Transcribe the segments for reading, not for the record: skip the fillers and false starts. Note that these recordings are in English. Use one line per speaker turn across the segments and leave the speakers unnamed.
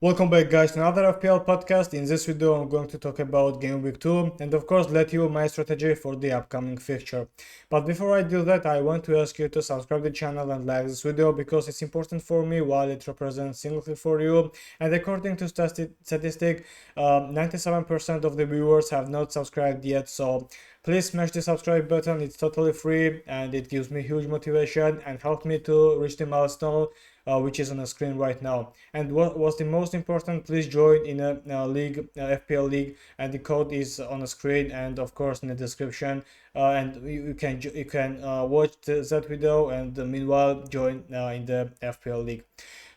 Welcome back guys to another FPL podcast. In this video I'm going to talk about Game Week 2 and of course let you my strategy for the upcoming fixture. But before I do that, I want to ask you to subscribe to the channel and like this video because it's important for me while it represents singly for you. And according to statistic, 97% of the viewers have not subscribed yet, so please smash the subscribe button. It's totally free and it gives me huge motivation and help me to reach the milestone which is on the screen right now. And what was the most important, please join in a league, FPL league, and the code is on the screen and of course in the description. And you can watch that video and meanwhile join in the FPL league.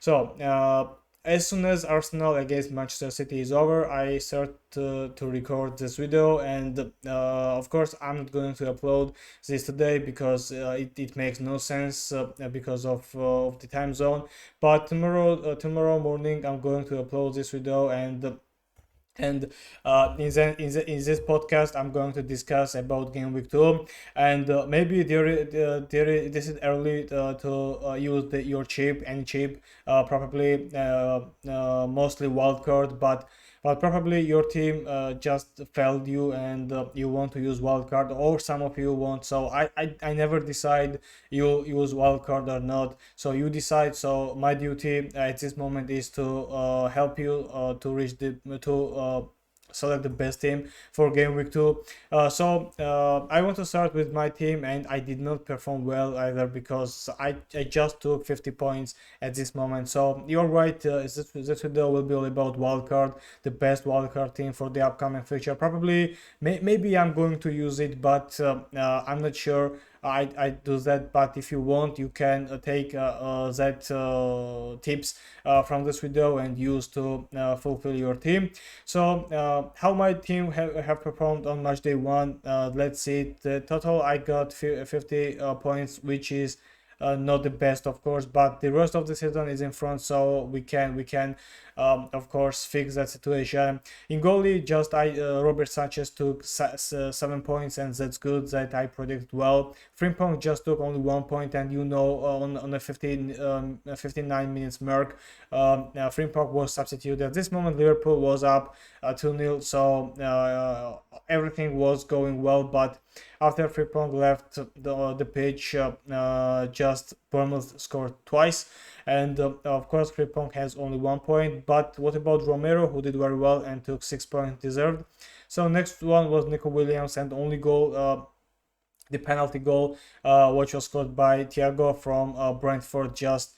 So as soon as Arsenal against Manchester City is over, I start to record this video, and of course I'm not going to upload this today because it makes no sense because of the time zone. But tomorrow morning I'm going to upload this video, and in this podcast I'm going to discuss about Game Week 2, and maybe this is early to use your chip, any chip, probably mostly wildcard, but probably your team just failed you and you want to use wildcard, or some of you want. So I never decide you use wildcard or not, so you decide. So my duty at this moment is to help you to reach the select the best team for Game Week 2. I want to start with my team, and I did not perform well either because I just took 50 points at this moment. So you're right, this video will be all about wildcard, the best wildcard team for the upcoming future. Probably maybe I'm going to use it, but I'm not sure I do that. But if you want, you can take that tips from this video and use to fulfill your team. So how my team have performed on match day 1, let's see. The total I got 50 points, which is not the best of course, but the rest of the season is in front, so we can of course fix that situation. In goalie, just Robert Sanchez took 7 points, and that's good, that I predict well. Frimpong just took only 1 point, and on the 59 minutes mark, Frimpong was substituted. At this moment Liverpool was up 2-0, so everything was going well, but after Frimpong left the pitch, just Bournemouth scored twice, and of course Frimpong has only 1 point. But what about Romero, who did very well and took 6 points deserved? So next one was Nico Williams, and only goal, the penalty goal, which was scored by Thiago from Brentford, just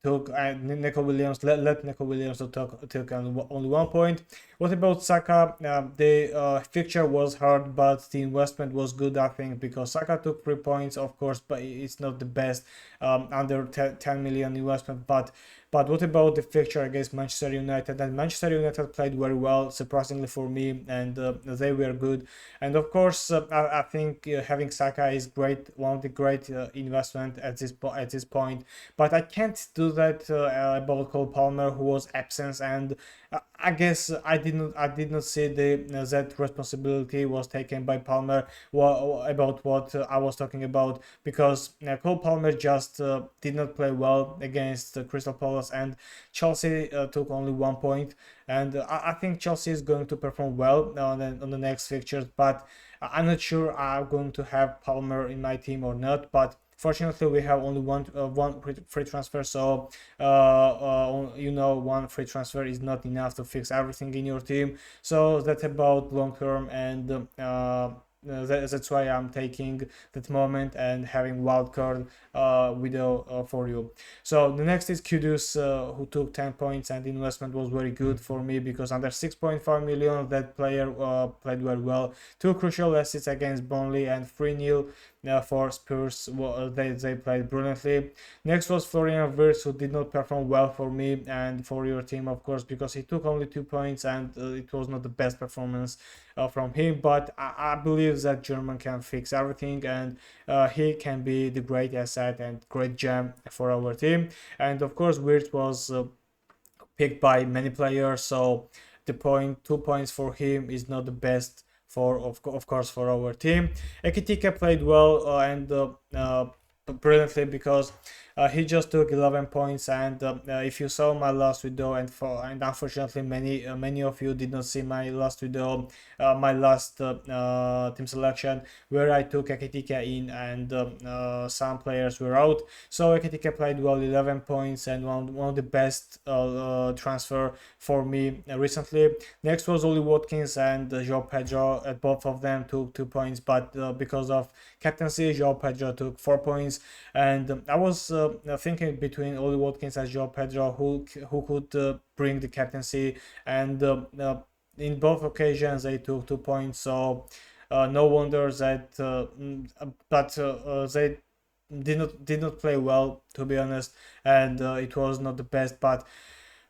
took Nico Williams, let Nico Williams to took only 1 point. What about Saka? The fixture was hard, but the investment was good, I think, because Saka took 3 points, of course, but it's not the best under 10 million investment. But what about the fixture against Manchester United? And Manchester United played very well, surprisingly for me, and they were good. And of course, I think having Saka is great, one of the great investment at this point. But I can't do that about Cole Palmer, who was absent, and I guess I did not see that responsibility was taken by Palmer about what I was talking about, because Cole Palmer just did not play well against Crystal Palace, and Chelsea took only 1 point. And I think Chelsea is going to perform well on the next fixtures, but I'm not sure I'm going to have Palmer in my team or not. But fortunately, we have only one free transfer, so one free transfer is not enough to fix everything in your team. So that's about long term, and that's why I'm taking that moment and having wildcard video for you. So the next is Kudus, who took 10 points, and the investment was very good for me because under 6.5 million that player played very well. 2 crucial assists against Burnley and 3-0 for Spurs. They played brilliantly. Next was Florian Wirtz, who did not perform well for me and for your team, of course, because he took only 2 points, and it was not the best performance from him. But I believe that German can fix everything, and he can be the great asset and great gem for our team. And of course, Wirtz was picked by many players, so the 2 points for him is not the best of course for our team. Ekitika played well, and brilliantly because he just took 11 points. And if you saw my last video, and unfortunately many of you did not see my last video, my last team selection, where I took Ekitika in and some players were out. So Ekitika played well, 11 points, and one of the best transfer for me recently. Next was Oli Watkins and João Pedro. At both of them took 2 points, but because of captaincy, João Pedro took 4 points. And I was thinking between Oli Watkins and João Pedro, who could bring the captaincy, and in both occasions they took 2 points. So no wonder that, but they did not play well, to be honest, and it was not the best. But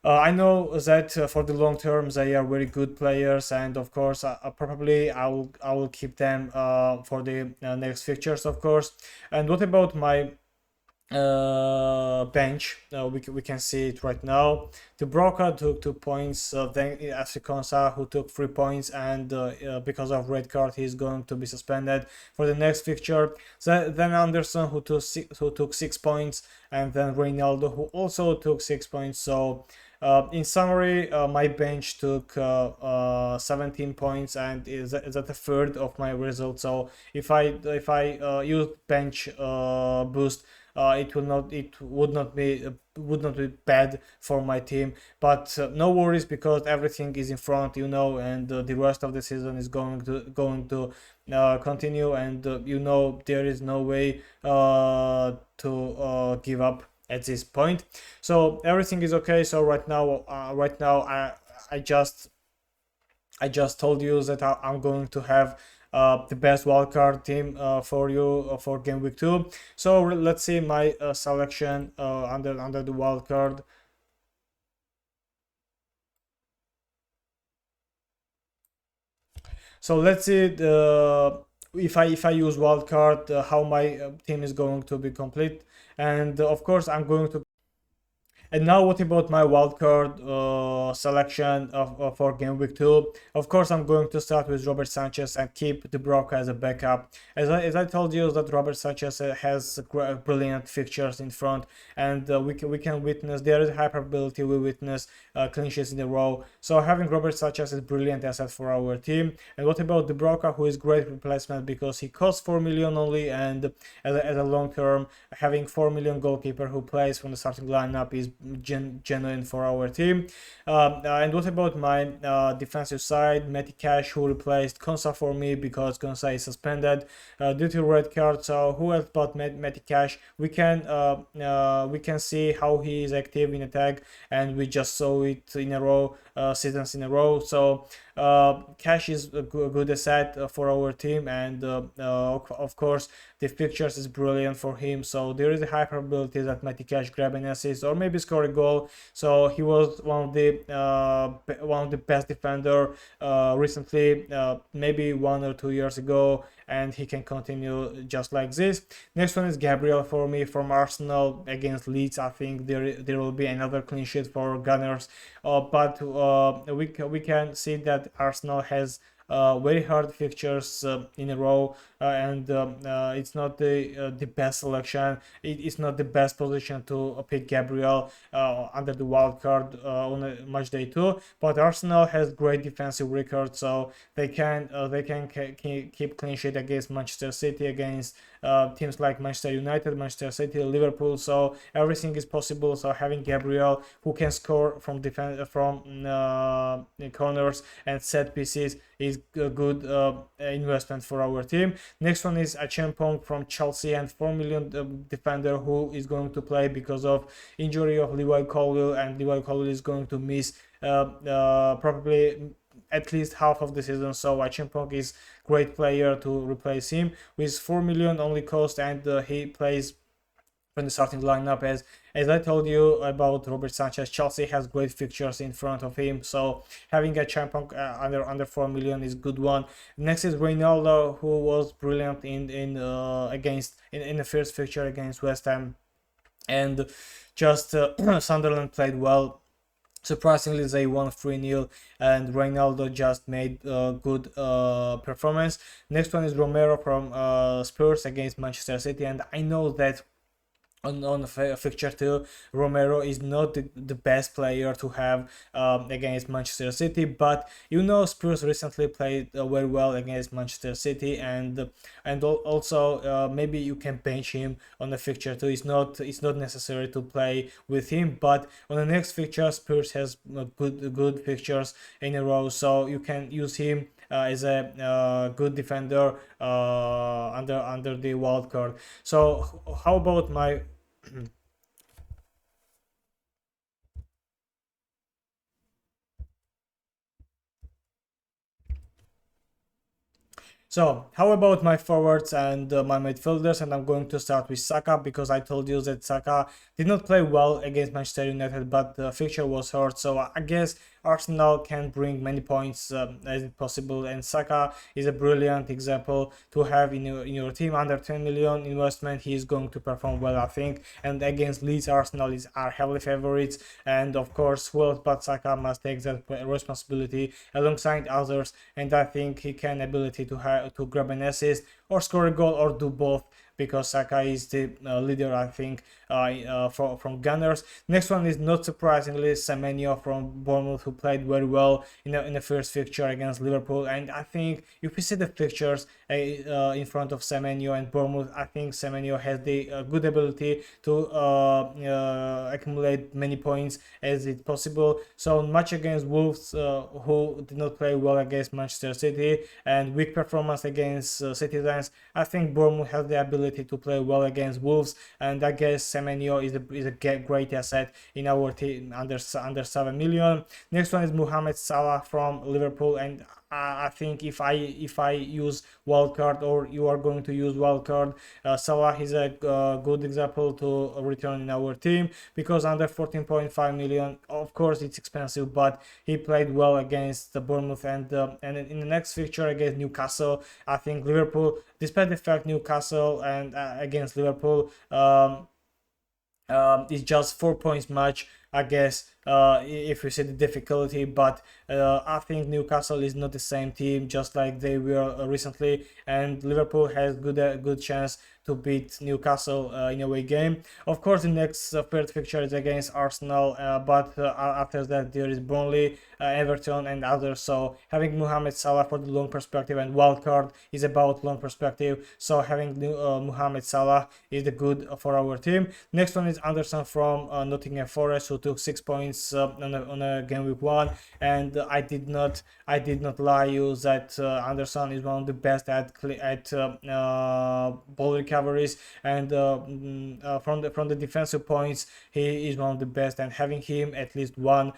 I know that for the long term they are very good players, and of course probably I will keep them for the next fixtures, of course. And what about my bench? We can see it right now. The Broca took 2 points, then Afrikansa, who took 3 points, and because of red card he's going to be suspended for the next fixture. Then Anderson, who took 6 points, and then Reynaldo, who also took 6 points. So in summary, my bench took 17 points, and is at a third of my result. So if I use bench boost, it would not be bad for my team. But no worries, because everything is in front, and the rest of the season is going to continue, and there is no way to give up at this point. So everything is okay. So right now I just told you that I'm going to have the best wildcard team for you for game week 2. So let's see my selection under the wildcard. So let's see if I use wildcard, how my team is going to be complete. And of course I'm going to. And now what about my wildcard selection for game week 2? Of course I'm going to start with Robert Sanchez and keep De Broca as a backup. As I told you, that Robert Sanchez has brilliant fixtures in front, and we can witness, there is a high probability we witness clean sheets in a row. So having Robert Sanchez is brilliant asset for our team. And what about De Broca, who is great replacement because he costs 4 million only, and as a long term, having 4 million goalkeeper who plays from the starting lineup is genuine for our team. And what about my defensive side? Matty Cash, who replaced Konsa for me because Konsa is suspended due to red card. So who else but Matty Cash? We can see how he is active in attack, and we just saw it in a row, seasons in a row. So Cash is a good asset for our team, and of course the fixtures is brilliant for him. So there is a high probability that Matty Cash grab an assist or maybe score a goal. So he was one of the best defender recently, maybe 1 or 2 years ago, and he can continue just like this. Next one is Gabriel for me from Arsenal against Leeds. I think there will be another clean sheet for Gunners, but we can see that Arsenal has very hard fixtures in a row, and it's not the best selection. It's not the best position to pick Gabriel under the wild card on a match day 2. But Arsenal has great defensive record, so they can keep clean sheet against Manchester City, against teams like Manchester United, Manchester City, Liverpool. So everything is possible. So having Gabriel, who can score from corners and set pieces, is a good investment for our team. Next one is Achampong from Chelsea, and 4 million defender who is going to play because of injury of Levi Colwill, and Levi Colwill is going to miss probably at least half of the season. So Achampong is great player to replace him with 4 million only cost, and he plays in the starting lineup. As I told you about Robert Sanchez, Chelsea has great fixtures in front of him, so having a champion under 4 million is good one. Next is Reynaldo, who was brilliant in the first fixture against West Ham, and just Sunderland played well. Surprisingly, they won 3-0, and Reynaldo just made a good performance. Next one is Romero from Spurs against Manchester City, and I know that on fixture 2. Romero is not the best player to have against Manchester City, but Spurs recently played very well against Manchester City, and also maybe you can bench him on the fixture 2. It's not necessary to play with him, but on the next fixture Spurs has good fixtures in a row, so you can use him as a good defender under the wild card. So how about my So, how about my forwards and my midfielders? And I'm going to start with Saka because I told you that Saka did not play well against Manchester United, but the fixture was hurt. So, I guess Arsenal can bring many points as possible. And Saka is a brilliant example to have in your team. Under 10 million investment, he is going to perform well, I think. And against Leeds, Arsenal are heavily favorites. And of course, who else but Saka must take that responsibility alongside others. And I think he can ability to grab an assist or score a goal or do both because Saka is the leader, I think, from Gunners. Next one is not surprisingly Semenyo from Bournemouth, who played very well in the first fixture against Liverpool. And I think if we see the fixtures in front of Semenyo and Bournemouth, I think Semenyo has the good ability to accumulate many points as it's possible. So much against Wolves, who did not play well against Manchester City, and weak performance against Citizens, I think Bournemouth has the ability to play well against Wolves, and I guess Semenyo is a great asset in our team under 7 million. Next one is Mohamed Salah from Liverpool, and I think if I use wildcard or you are going to use wildcard, Salah is a good example to return in our team because under 14.5 million, of course it's expensive, but he played well against the Bournemouth and in the next fixture against Newcastle. I think Liverpool, despite the fact Newcastle and against Liverpool it's just 4 points match, I guess, if you see the difficulty. But I think Newcastle is not the same team, just like they were recently, and Liverpool has good chance to beat Newcastle in a away game. Of course, the next third fixture is against Arsenal, but after that there is Burnley, Everton, and others. So having Mohamed Salah for the long perspective, and wildcard is about long perspective. So having Mohamed Salah is the good for our team. Next one is Anderson from Nottingham Forest, who took 6 points on a game week 1, and I did not lie you that Anderson is one of the best at ball recoveries, and from the defensive points he is one of the best, and having him at least one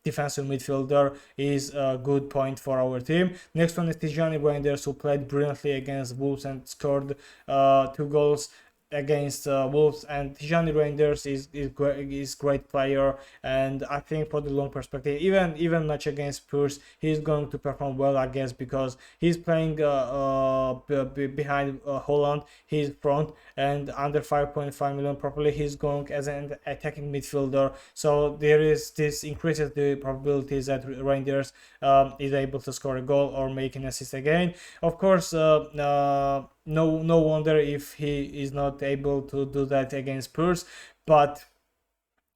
defensive midfielder is a good point for our team. Next one is Tijani Reinders, who played brilliantly against Wolves and scored 2 goals against Wolves, and Tijani Reinders is great player, and I think for the long perspective, even match against Spurs, he's going to perform well, I guess, because he's playing behind Holland, he's front, and under 5.5 million properly, he's going as an attacking midfielder. So this increases the probabilities that Reinders is able to score a goal or make an assist again. Of course, no wonder if he is not able to do that against Spurs, but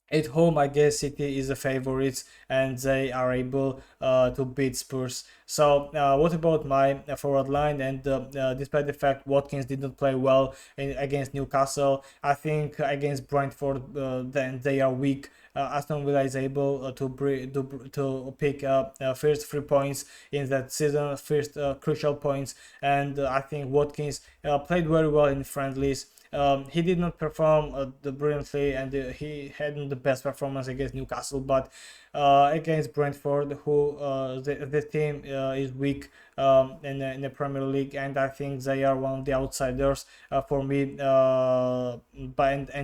at home, I guess City is a favorite and they are able to beat Spurs. So, what about my forward line? And despite the fact Watkins did not play well against Newcastle, I think against Brentford, then they are weak. Aston Villa is able to pick up first 3 points in that season, first crucial points, and I think Watkins played very well in friendlies. He did not perform brilliantly, and he hadn't the best performance against Newcastle, but against Brentford, who the team is weak in the Premier League, and I think they are one of the outsiders for me. And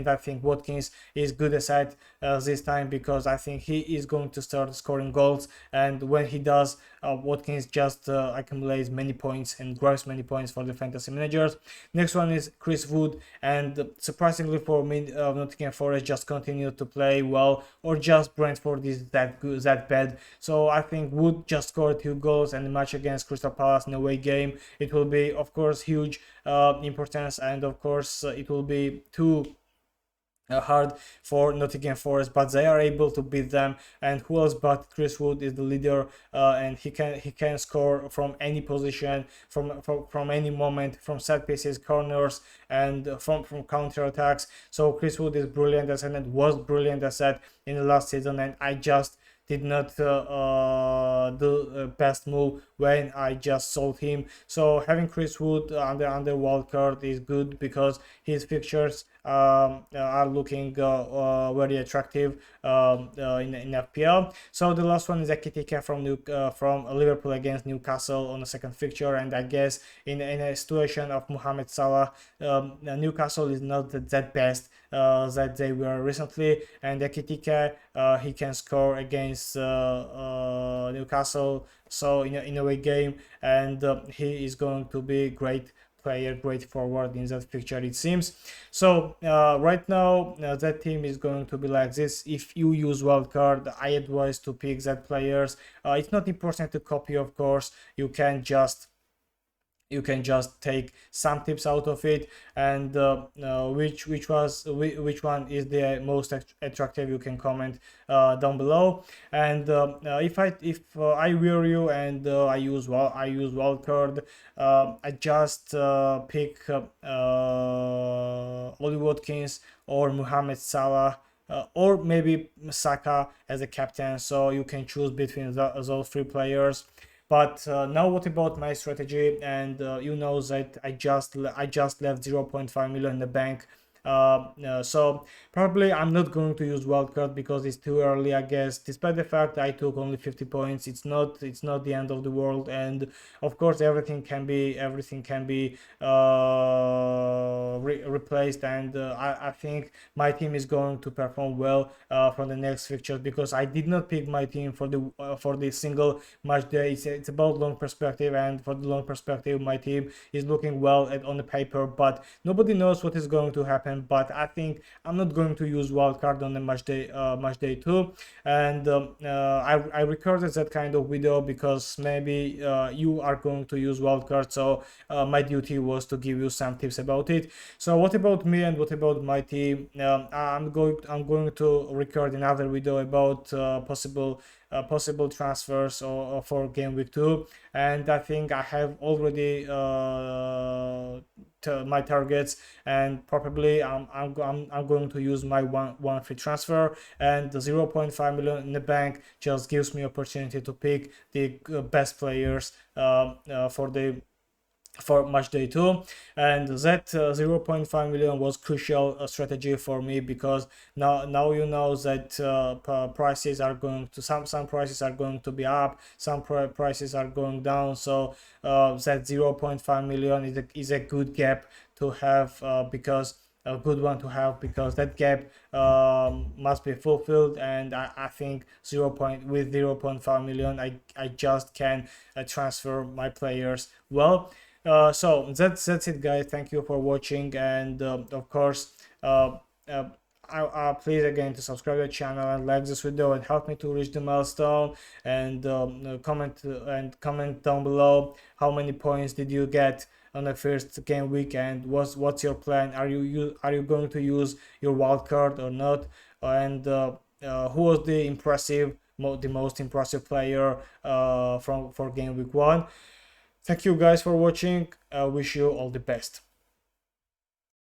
I think Watkins is good aside this time because I think he is going to start scoring goals, and when he does, Watkins just accumulates many points and grabs many points for the fantasy managers. Next one is Chris Wood, and surprisingly for me, Nottingham Forest just continued to play well, or just Brentford is that good, that bad. So I think Wood just scored 2 goals, and the match against Crystal Palace in a away game, it will be of course huge importance, and of course it will be two hard for Nottingham Forest, but they are able to beat them. And who else but Chris Wood is the leader, and he can score from any position, from any moment, from set pieces, corners, and from counter attacks. So Chris Wood is brilliant as and was brilliant as said in the last season, and I just did not do best move when I just sold him. So having Chris Wood under wildcard is good because his fixtures are looking very attractive in FPL. So the last one is Ekitika from Liverpool against Newcastle on the second fixture, and I guess in a situation of Mohamed Salah, Newcastle is not that best that they were recently, and Ekitika he can score against Newcastle, so in a way game, and he is going to be great player, great forward in that fixture it seems. So right now that team is going to be like this. If you use wildcard, I advise to pick that players. It's not important to copy, of course. You can just take some tips out of it, and which one is the most attractive, you can comment down below. And if I were you and I use wildcard, I just pick Oli Watkins or Mohamed Salah, or maybe Saka as a captain, so you can choose between those three players. But now what about my strategy? And you know that I just left 0.5 million in the bank. So probably I'm not going to use wildcard because it's too early, I guess. Despite the fact I took only 50 points, it's not the end of the world. And of course everything can be replaced. And I think my team is going to perform well for the next fixtures, because I did not pick my team for the single match day. It's about long perspective, and for the long perspective my team is looking well on the paper, but nobody knows what is going to happen. But I think I'm not going to use wildcard on the match day 2. And I recorded that kind of video because maybe you are going to use wildcard, so my duty was to give you some tips about it. So what about me and what about my team? I'm going to record another video about possible transfers or for game week 2, and I think I have already my targets, and probably I'm going to use my one free transfer, and the 0.5 million in the bank just gives me opportunity to pick the best players for match day 2. And that 0.5 million was crucial strategy for me, because now you know that prices are going to some prices are going to be up, some prices are going down. So that 0.5 million is a good gap to have, because a good one to have, because that gap must be fulfilled. And I think with 0.5 million I just can transfer my players well. So that's it, guys. Thank you for watching, and of course please again to subscribe to the channel and like this video and help me to reach the milestone. And comment down below how many points did you get on the first game week, and what's your plan? Are you going to use your wildcard or not? And who was the most impressive player for game week 1? Thank you guys for watching. I wish you all the best.